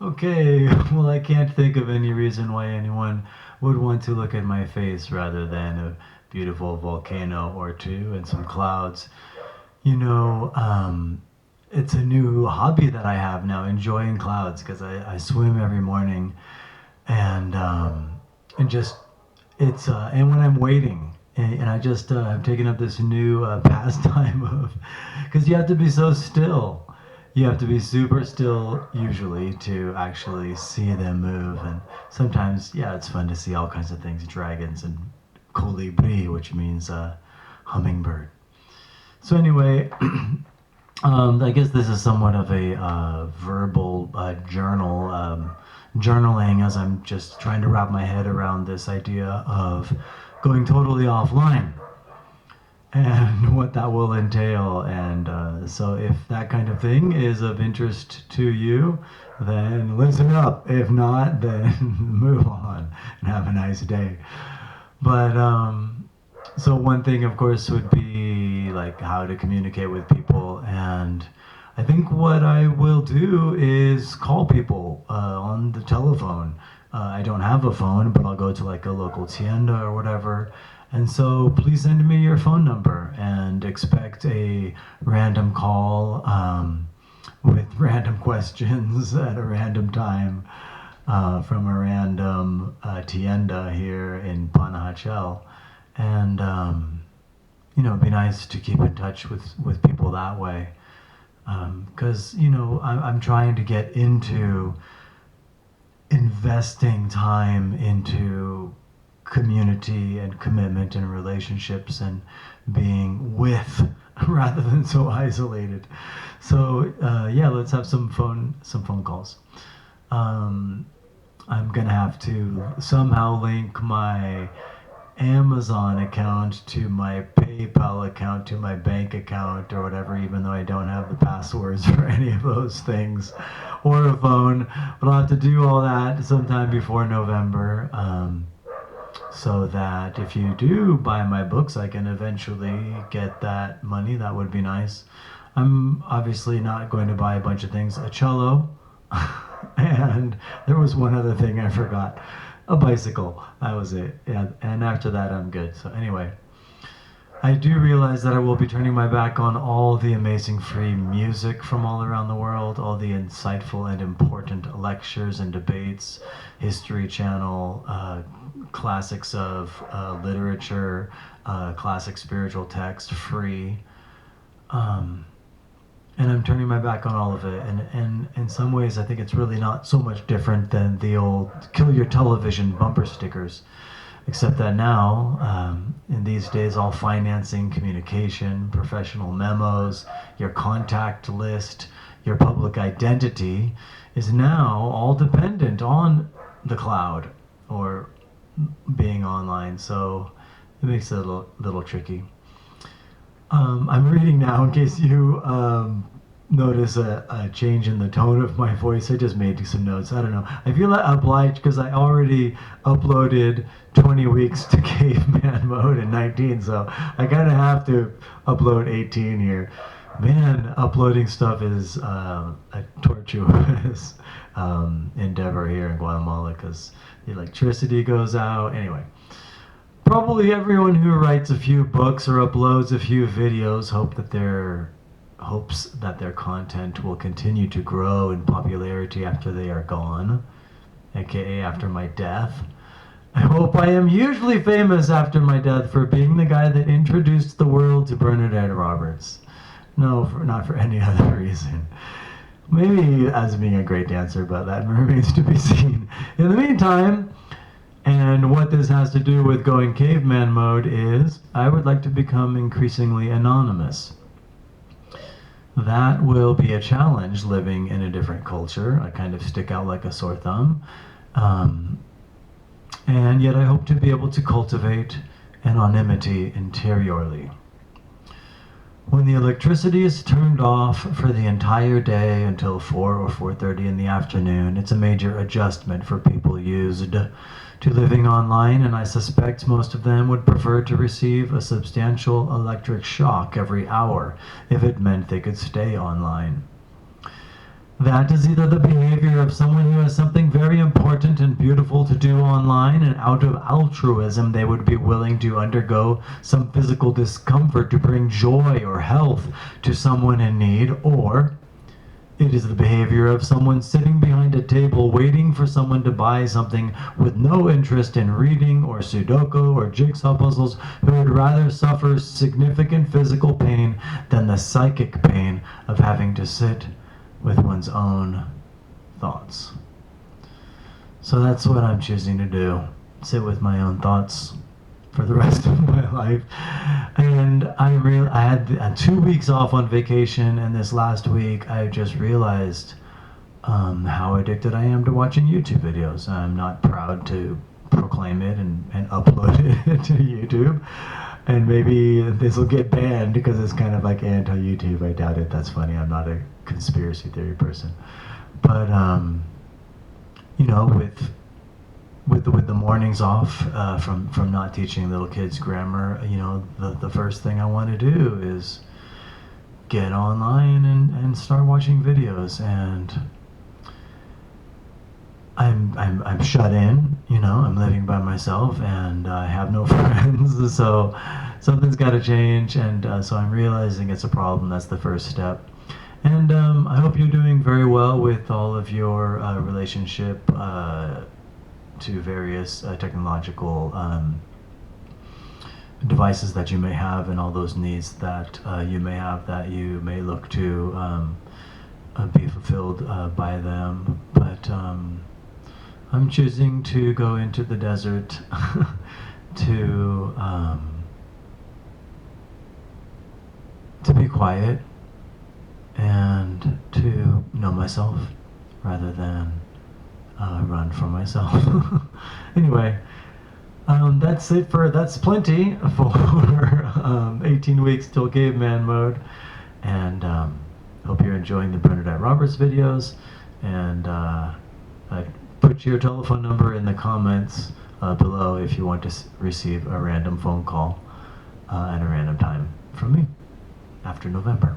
Okay, well, I can't think of any reason why anyone would want to look at my face rather than a beautiful volcano or two and some clouds. You know, it's a new hobby that I have now, enjoying clouds, because I swim every morning and just and when I'm waiting, and I just have taken up this new pastime of because you have to be so still. You have to be super still usually to actually see them move, and sometimes yeah, it's fun to see all kinds of things, dragons and colibri, which means hummingbird. So anyway, I guess this is somewhat of a verbal journal, journaling as I'm just trying to wrap my head around this idea of going totally offline and what that will entail. And so, if that kind of thing is of interest to you, then listen up. If not, then move on and have a nice day. But so one thing, of course, would be like how to communicate with people, and I think what I will do is call people on the telephone. I don't have a phone, but I'll go to like a local tienda or whatever. And so please send me your phone number and expect a random call with random questions at a random time from a random tienda here in Panajachel. And it'd be nice to keep in touch with people that way, because I'm trying to get into investing time into community and commitment and relationships and being with rather than so isolated. So yeah, let's have some phone calls. um, I'm gonna have to somehow link my Amazon account to my PayPal account to my bank account or whatever, even though I don't have the passwords for any of those things or a phone. But I'll have to do all that sometime before November, so that if you do buy my books, I can eventually get that money. That would be nice. I'm obviously not going to buy a bunch of things. A cello, and there was one other thing I forgot. A bicycle. That was it. Yeah, and after that, I'm good. So anyway, I do realize that I will be turning my back on all the amazing free music from all around the world, all the insightful and important lectures and debates, History Channel, classics of literature, classic spiritual text, free. Um, and I'm turning my back on all of it. And in some ways, I think it's really not so much different than the old kill your television bumper stickers, except that now, in these days, all financing, communication, professional memos, your contact list, your public identity is now all dependent on the cloud or being online. So it makes it a little tricky. I'm reading now in case you notice a change in the tone of my voice. I just made some notes. I don't know. I feel obliged because I already uploaded 20 weeks to Caveman mode in 19, so I kind of have to upload 18 here. Man, uploading stuff is a tortuous endeavor here in Guatemala because the electricity goes out. Anyway, probably everyone who writes a few books or uploads a few videos hopes that their content will continue to grow in popularity after they are gone, aka after my death. I hope I am hugely famous after my death for being the guy that introduced the world to Bernadette Roberts. No, not for any other reason. Maybe as being a great dancer, but that remains to be seen. In the meantime, and what this has to do with going caveman mode is, I would like to become increasingly anonymous. That will be a challenge living in a different culture. I kind of stick out like a sore thumb. And yet I hope to be able to cultivate anonymity interiorly. When the electricity is turned off for the entire day until 4 or 4:30 in the afternoon, it's a major adjustment for people used to living online, and I suspect most of them would prefer to receive a substantial electric shock every hour if it meant they could stay online. That is either the behavior of someone who has something very important and beautiful to do online, and out of altruism they would be willing to undergo some physical discomfort to bring joy or health to someone in need, or it is the behavior of someone sitting behind a table waiting for someone to buy something with no interest in reading or Sudoku or jigsaw puzzles, who would rather suffer significant physical pain than the psychic pain of having to sit with one's own thoughts. So that's what I'm choosing to do. Sit with my own thoughts for the rest of my life. And I had 2 weeks off on vacation, and this last week I just realized how addicted I am to watching YouTube videos. I'm not proud to proclaim it and upload it to YouTube. And maybe this will get banned because it's kind of like anti-YouTube. I doubt it. That's funny. I'm not a conspiracy theory person. But you know, with the mornings off from not teaching little kids grammar, you know, the first thing I want to do is get online and start watching videos. And I'm shut in, you know, I'm living by myself and I have no friends, so something's got to change. And so I'm realizing it's a problem. That's the first step. And I hope you're doing very well with all of your relationship to various technological devices that you may have, and all those needs that you may have, that you may look to be fulfilled by them. But I'm choosing to go into the desert to be quiet and to know myself rather than run from myself. Anyway, that's plenty for 18 weeks till caveman mode. And hope you're enjoying the Bernadette Roberts videos. And put your telephone number in the comments below if you want to receive a random phone call at a random time from me after November.